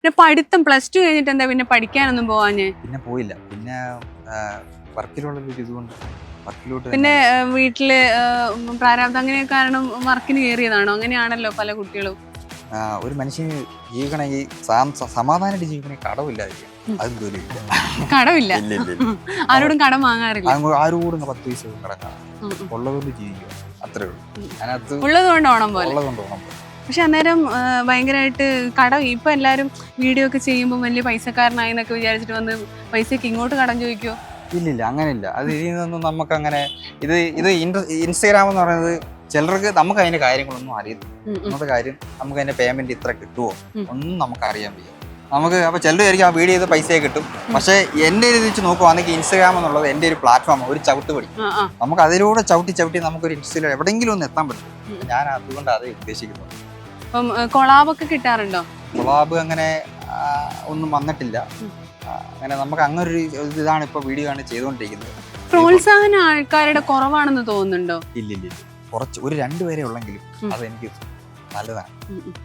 പിന്നെ പഠിത്തം +2 കഴിഞ്ഞിട്ട് എന്താ പിന്നെ പഠിക്കാനൊന്നും പോവാഞ്ഞേ? പിന്നെ പോയില്ല. പിന്നെ വർക്കിലുള്ള ഒരു ഇതുകൊണ്ട് വർക്കിലോട്ട് പിന്നെ വീട്ടില് പ്രാരാബ്ദം അങ്ങനെ കാരണം വർക്കിന് കയറിയതാണോ? അങ്ങനെയാണല്ലോ പല കുട്ടികളും. ഒരു മനുഷ്യന് ജീവിക്കണമെങ്കിൽ സമാധാനമായിട്ട് ജീവിക്കണമെങ്കിൽ കടവില്ലാതിരിക്കും. അതും ജോലിയില്ല. കടമില്ല. ഇല്ല ഇല്ല ഇല്ല. ആരോടും കടം വാങ്ങാറില്ല. ആരോടും 10 പൈസ കിടക്കാം. ഉള്ളതുകൊണ്ട് ജീവിക്കുക, അത്രേ ഉള്ളൂ. അതിനകത്ത് ഉള്ളത് കൊണ്ട് ഓണം പോലെ. ഉള്ളതുകൊണ്ട് ഓണം പോലെ. പക്ഷെ അന്നേരം ഭയങ്കരമായിട്ട് കടം ഇപ്പൊ എല്ലാരും വീഡിയോ ഒക്കെ ചെയ്യുമ്പോൾ വലിയ പൈസക്കാരനായി എന്നൊക്കെ വിചാരിച്ചിട്ട് വന്ന് പൈസക്ക് ഇങ്ങോട്ട് കടം ചോദിക്കോ? ഇല്ലില്ല, അങ്ങനെയില്ല. അത് ഇതിൽ നിന്നൊന്നും നമുക്ക് അങ്ങനെ ഇത് ഇൻസ്റ്റഗ്രാം എന്ന് പറയുന്നത് ചിലർക്ക് നമുക്ക് അതിന്റെ കാര്യങ്ങളൊന്നും അറിയത്തില്ല. ഒന്നാമത്തെ കാര്യം നമുക്ക് അതിന്റെ പേയ്മെന്റ് ഇത്ര കിട്ടുമോ ഒന്നും നമുക്ക് അറിയാൻ വയ്യ. നമുക്ക് അപ്പോൾ ചിലർ ആയിരിക്കും ആ വീഡിയോ ചെയ്ത് പൈസ കിട്ടും. പക്ഷേ എൻ്റെ ഒരു വെച്ച് നോക്കുവാണെങ്കിൽ ഇൻസ്റ്റഗ്രാം എന്നുള്ളത് എൻ്റെ ഒരു പ്ലാറ്റ്ഫോം, ഒരു ചവിട്ടുപടി. നമുക്ക് അതിലൂടെ ചവിട്ടി നമുക്കൊരു ഇൻസ്റ്റയിൽ എവിടെയെങ്കിലും ഒന്ന് എത്താൻ പറ്റും. ഞാൻ അതുകൊണ്ട് അതേ ഉദ്ദേശിക്കുന്നത്. അപ്പം കൊളാബൊക്കെ കിട്ടാറുണ്ടോ? കൊളാബ് അങ്ങനെ ഒന്നും വന്നിട്ടില്ല. അങ്ങനെ നമുക്ക് അങ്ങനൊരു ഇതാണ് ഇപ്പോൾ വീഡിയോ ആണ് ചെയ്തുകൊണ്ടിരിക്കുന്നത്. പ്രോത്സാഹനം ആൾക്കാരുടെ കുറവാണെന്ന് തോന്നുന്നുണ്ടോ? ഇല്ലില്ല, കുറച്ച് ഒരു 2 പേരെ ഉള്ളെങ്കിലും അതെനിക്ക് നല്ലതാണ്.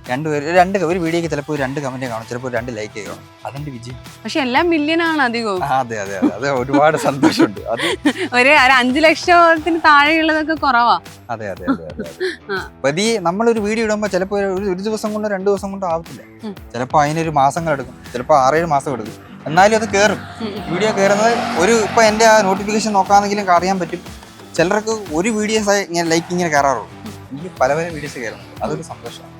2 പേര് ഒരു വീഡിയോക്ക് ചിലപ്പോൾ 2 കമന്റ് കാണും, ചിലപ്പോൾ 2 ലൈക്ക് കാണും. അതെന്റെ വിജയം. പക്ഷെ എല്ലാം മില്യനാണ് അധികവും. അതെ അതെ അതെ, അത് ഒരുപാട് സന്തോഷമുണ്ട്. അത് ഒരു 5 ലക്ഷത്തിന് താഴെയുള്ളതൊക്കെ കുറവാ. അതെ അതെ അതെ അതെ പതിയെ നമ്മളൊരു വീഡിയോ ഇടുമ്പോൾ ചിലപ്പോൾ ഒരു ദിവസം കൊണ്ടോ 2 ദിവസം കൊണ്ടോ ആവത്തില്ല. ചിലപ്പോൾ അതിനൊരു മാസങ്ങളെടുക്കും, ചിലപ്പോൾ 6-7 മാസം എടുക്കും. എന്നാലും അത് കയറും. വീഡിയോ കയറുന്നത് ഇപ്പൊ എന്റെ ആ നോട്ടിഫിക്കേഷൻ നോക്കാമെങ്കിലും അറിയാൻ പറ്റും. ചിലർക്ക് ഒരു വീഡിയോസ് ഇങ്ങനെ ലൈക്ക് ഇങ്ങനെ കയറാറുള്ളൂ. എനിക്ക് പല വീഡിയോസ് കയറുന്നു. അതൊരു സന്തോഷമാണ്.